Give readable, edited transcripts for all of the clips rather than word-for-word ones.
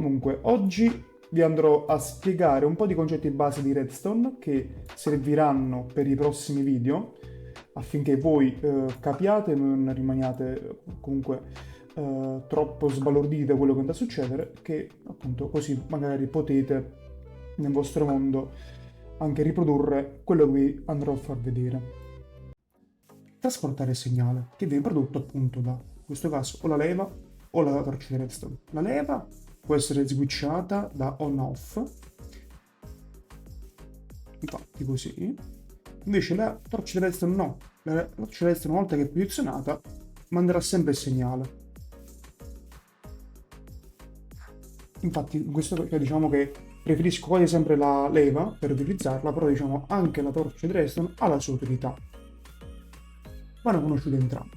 Comunque, oggi vi andrò a spiegare un po' di concetti base di Redstone che serviranno per i prossimi video affinché voi capiate e non rimaniate comunque troppo sbalorditi da quello che andrà a succedere, che appunto così magari potete nel vostro mondo anche riprodurre quello che vi andrò a far vedere. Trasportare il segnale che viene prodotto appunto da, in questo caso, o la leva o la torcia di redstone. La leva può essere switchata da on-off, infatti così. Invece la torcia di redstone no. La torcia di redstone, una volta che è posizionata, manderà sempre il segnale. Infatti in questo caso diciamo che preferisco quasi sempre la leva per utilizzarla, però diciamo anche la torcia di redstone ha la sua utilità. Vanno conosciute entrambe.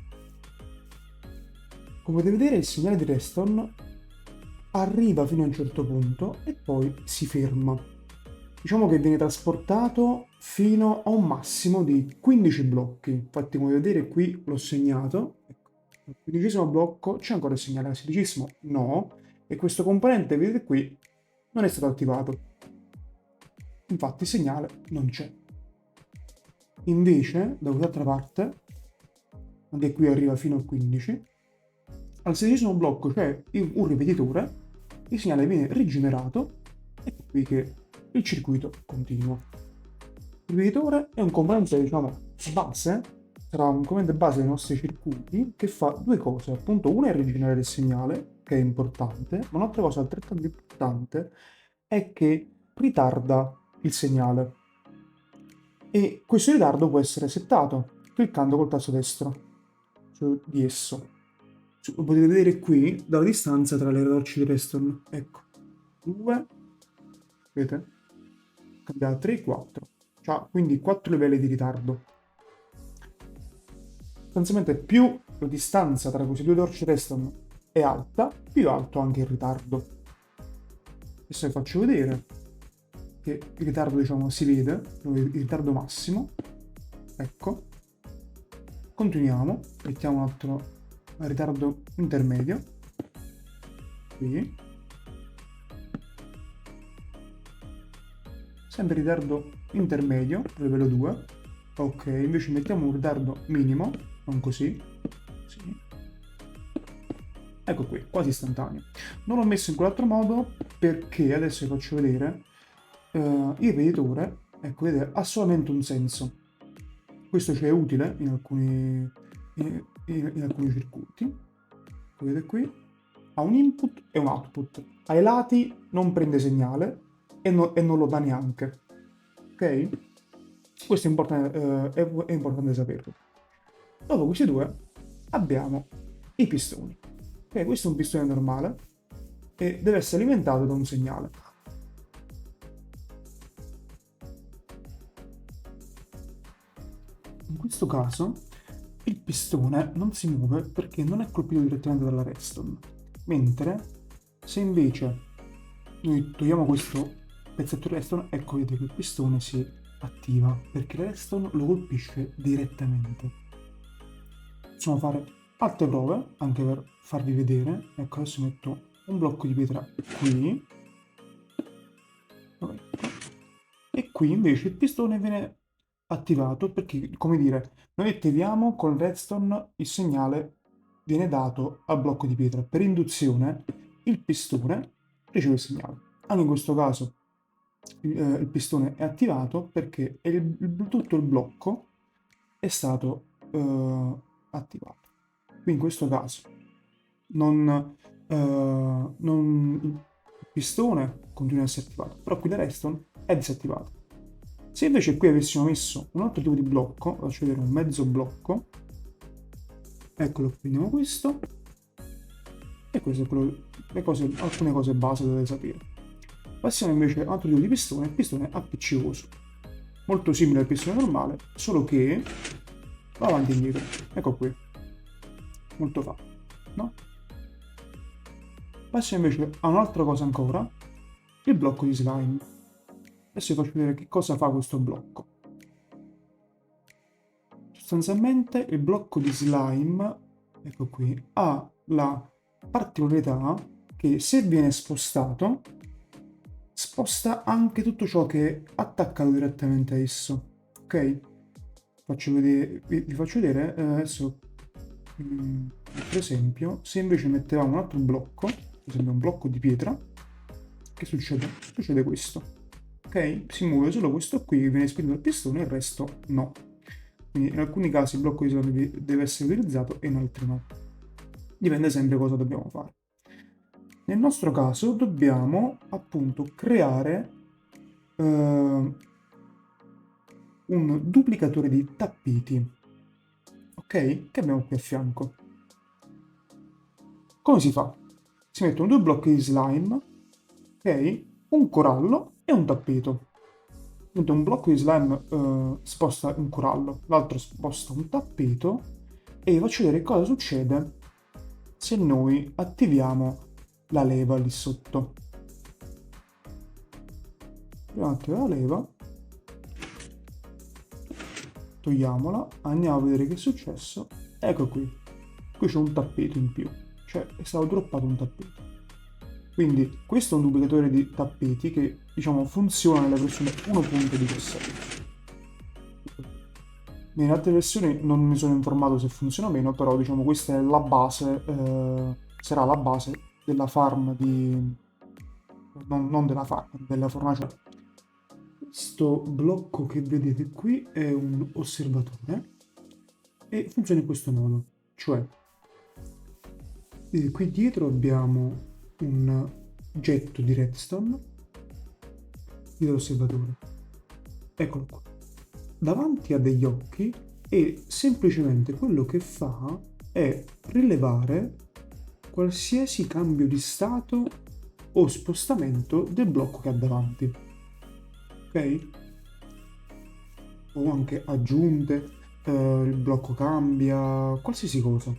Come potete vedere, il segnale di redstone arriva fino a un certo punto e poi si ferma. Diciamo che viene trasportato fino a un massimo di 15 blocchi. Infatti, come vedete, qui l'ho segnato. Ecco, al 15° blocco c'è ancora il segnale, al 16° no. E questo componente, vedete qui, non è stato attivato. Infatti il segnale non c'è. Invece, da quest'altra parte, anche qui arriva fino al 15, al 16° blocco c'è un ripetitore, il segnale viene rigenerato, ecco qui che il circuito continua. Il ripetitore è un componente, diciamo, base, sarà un componente base dei nostri circuiti che fa due cose, appunto una è rigenerare il segnale, che è importante, ma un'altra cosa altrettanto importante è che ritarda il segnale. E questo ritardo può essere settato cliccando col tasto destro su di esso. Lo potete vedere qui dalla distanza tra le torce di redstone. Ecco, 2, vedete? Cambia 3, 4. C'ha quindi 4 livelli di ritardo. Sostanzialmente più la distanza tra queste due torce di redstone è alta, più alto anche il ritardo. Adesso vi faccio vedere che il ritardo, diciamo, si vede, il ritardo massimo. Ecco. Continuiamo, mettiamo un altro ritardo intermedio. Qui. Sempre ritardo intermedio, livello 2. Ok, invece mettiamo un ritardo minimo, non così. Sì. Ecco qui, quasi istantaneo. Non l'ho messo in quell'altro modo perché adesso vi faccio vedere il ripetitore, ecco, vedete, ha solamente un senso. Questo ci è utile in alcuni circuiti. Vedete qui, ha un input e un output. Ai lati non prende segnale e non lo dà neanche. Ok? Questo è importante saperlo. Dopo questi due abbiamo i pistoni. Ok, questo è un pistone normale e deve essere alimentato da un segnale. In questo caso il pistone non si muove perché non è colpito direttamente dalla redstone, mentre se invece noi togliamo questo pezzetto di redstone, ecco vedete che il pistone si attiva perché la redstone lo colpisce direttamente. Possiamo fare altre prove anche per farvi vedere. Ecco, adesso metto un blocco di pietra qui e qui invece il pistone viene attivato perché, come dire, noi attiviamo con redstone il segnale viene dato al blocco di pietra. Per induzione il pistone riceve il segnale. Anche in questo caso il pistone è attivato perché tutto il blocco è stato attivato. Qui in questo caso il pistone continua a essere attivato, però qui la redstone è disattivata. Se invece qui avessimo messo un altro tipo di blocco, faccio vedere un mezzo blocco, eccolo, prendiamo questo, e questo è alcune cose base da dovete sapere. Passiamo invece a un altro tipo di pistone, il pistone appiccicoso, molto simile al pistone normale, solo che va avanti e indietro, ecco qui, molto facile, no? Passiamo invece a un'altra cosa ancora, il blocco di slime. Adesso vi faccio vedere che cosa fa questo blocco. Sostanzialmente il blocco di slime, ecco qui, ha la particolarità che che se viene spostato, sposta anche tutto ciò che è attaccato direttamente a esso. Ok? Faccio vedere, vi faccio vedere adesso, per esempio, se invece mettevamo un altro blocco, per esempio un blocco di pietra, che succede? Succede questo. Ok? Si muove solo questo qui, viene spinto dal pistone, il resto no. Quindi in alcuni casi il blocco di isolamento deve essere utilizzato e in altri no. Dipende sempre cosa dobbiamo fare. Nel nostro caso dobbiamo appunto creare un duplicatore di tappeti, ok? Che abbiamo qui a fianco. Come si fa? Si mettono due blocchi di slime, ok? Un corallo e un tappeto. Quindi un blocco di slime sposta un corallo, l'altro sposta un tappeto e vi faccio vedere cosa succede se noi attiviamo la leva lì sotto. Prima attiviamo la leva, togliamola, andiamo a vedere che è successo. Ecco qui c'è un tappeto in più, cioè è stato droppato un tappeto. Quindi questo è un duplicatore di tappeti che diciamo funziona nella versione 1.17. Nelle altre versioni non mi sono informato se funziona o meno, però diciamo questa è la base, sarà la base della farm di... non della farm, della fornace. Questo blocco che vedete qui è un osservatore e funziona in questo modo, cioè qui dietro abbiamo un getto di redstone dell'osservatore. Eccolo qua. Davanti ha degli occhi e semplicemente quello che fa è rilevare qualsiasi cambio di stato o spostamento del blocco che ha davanti. Ok? O anche aggiunte, il blocco cambia, qualsiasi cosa.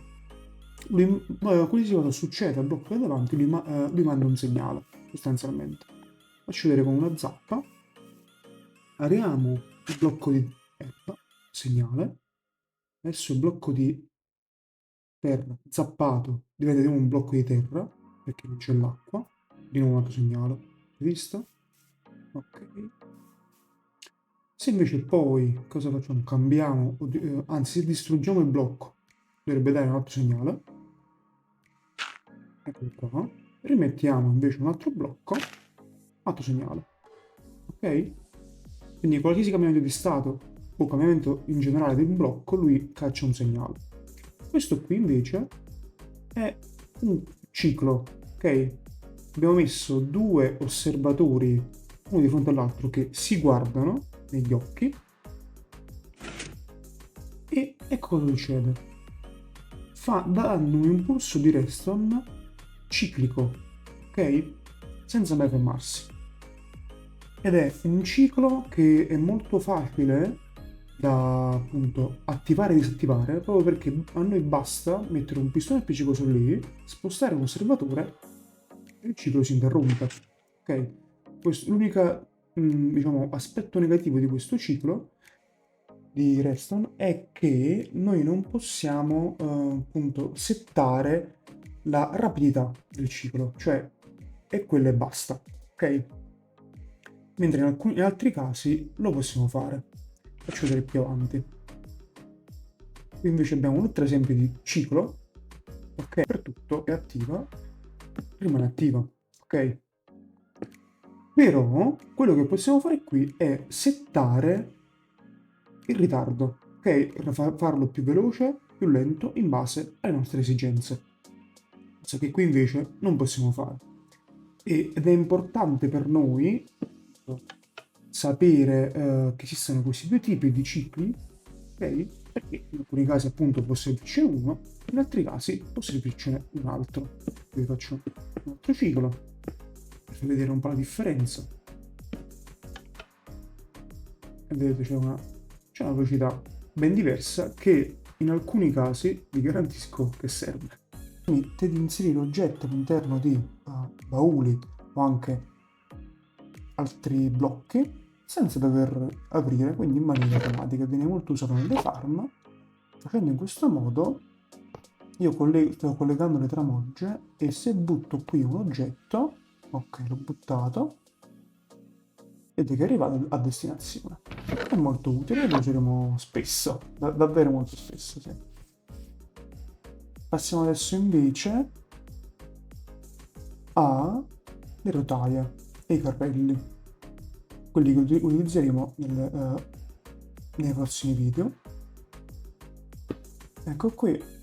Qualsiasi cosa succede al blocco che ha davanti, lui manda un segnale, sostanzialmente. Faccio vedere con una zappa. Apriamo il blocco di erba, segnale. Adesso il blocco di terra zappato diventa di nuovo un blocco di terra, perché non c'è l'acqua. Di nuovo un altro segnale. Visto? Ok. Se invece poi cosa facciamo? Cambiamo, anzi se distruggiamo il blocco, dovrebbe dare un altro segnale. Eccolo qua. Rimettiamo invece un altro blocco, altro segnale. Ok? Quindi qualsiasi cambiamento di stato o cambiamento in generale del blocco, lui caccia un segnale. Questo qui invece è un ciclo, ok? Abbiamo messo due osservatori, uno di fronte all'altro, che si guardano negli occhi e ecco cosa succede. Danno un impulso di redstone ciclico, ok? Senza mai fermarsi. Ed è un ciclo che è molto facile da appunto attivare e disattivare proprio perché a noi basta mettere un pistone appiccicoso lì, spostare un osservatore e il ciclo si interrompe. Ok? L'unico diciamo, aspetto negativo di questo ciclo di redstone è che noi non possiamo appunto settare la rapidità del ciclo, cioè è quello e basta. Ok? Mentre in altri casi lo possiamo fare. Faccio vedere più avanti. Qui invece abbiamo un altro esempio di ciclo, ok? Per tutto è attiva, rimane attiva, ok? Però quello che possiamo fare qui è settare il ritardo, ok? Farlo più veloce, più lento, in base alle nostre esigenze. Cosa che qui invece non possiamo fare. Ed è importante per noi sapere che esistono questi due tipi di cicli, ok? Perché in alcuni casi appunto può servircene uno, in altri casi può servircene un altro. Vi faccio un altro ciclo per vedere un po' la differenza. E vedete c'è una velocità ben diversa che in alcuni casi vi garantisco che serve. Permette di inserire oggetti all'interno di bauli o anche altri blocchi senza dover aprire, quindi in maniera automatica. Viene molto usato nelle farm. Facendo in questo modo io sto collegando le tramogge e se butto qui un oggetto, ok, l'ho buttato, vedete che è arrivato a destinazione. È molto utile e lo useremo spesso, davvero molto spesso, sì. Passiamo adesso invece alle rotaie e i carrelli, quelli che utilizzeremo nei prossimi video. Ecco qui.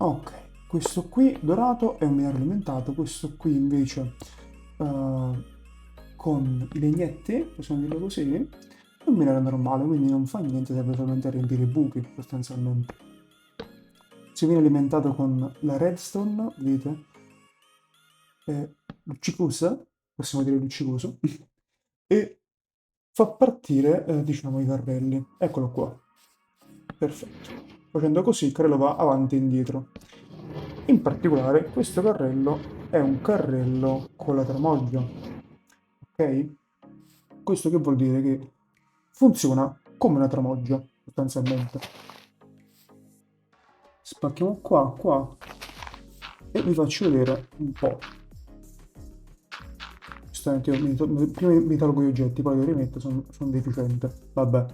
Ok, questo qui dorato è un binario alimentato, questo qui invece con i legnetti, possiamo dirlo così, è un binario normale, quindi non fa niente, serve solamente a riempire i buchi sostanzialmente. Se viene alimentato con la redstone, vedete, luccicosa, possiamo dire luccicoso, e fa partire, diciamo, i carrelli. Eccolo qua. Perfetto. Facendo così il carrello va avanti e indietro. In particolare questo carrello è un carrello con la tramoggia. Ok? Questo che vuol dire che funziona come una tramoggia, sostanzialmente. Spacchiamo qua e vi faccio vedere un po'. Giustamente prima mi tolgo gli oggetti, poi li rimetto, sono deficiente. Vabbè.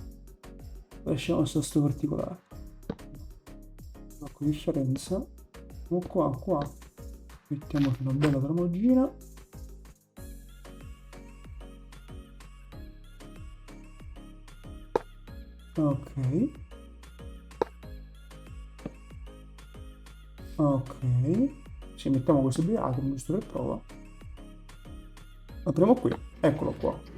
Lasciamo sto particolare. Ecco differenza. Qua. Mettiamoci una bella tramoggina. Ok. Ci mettiamo questo biato giusto per prova. Apriamo qui. Eccolo qua.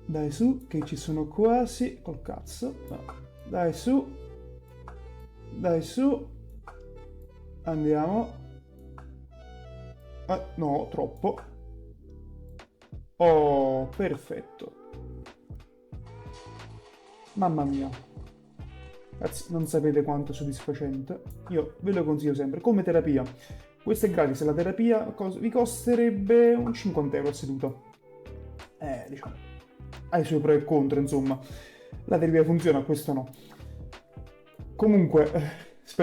Dai su, che ci sono quasi col cazzo. No. Dai su. Andiamo. No, troppo. Oh, perfetto. Mamma mia. Ragazzi, non sapete quanto è soddisfacente. Io ve lo consiglio sempre. Come terapia. Questo è gratis. La terapia vi costerebbe un 50 euro a seduta. Diciamo. Ha i suoi pro e contro, insomma. La terapia funziona, questo no. Comunque,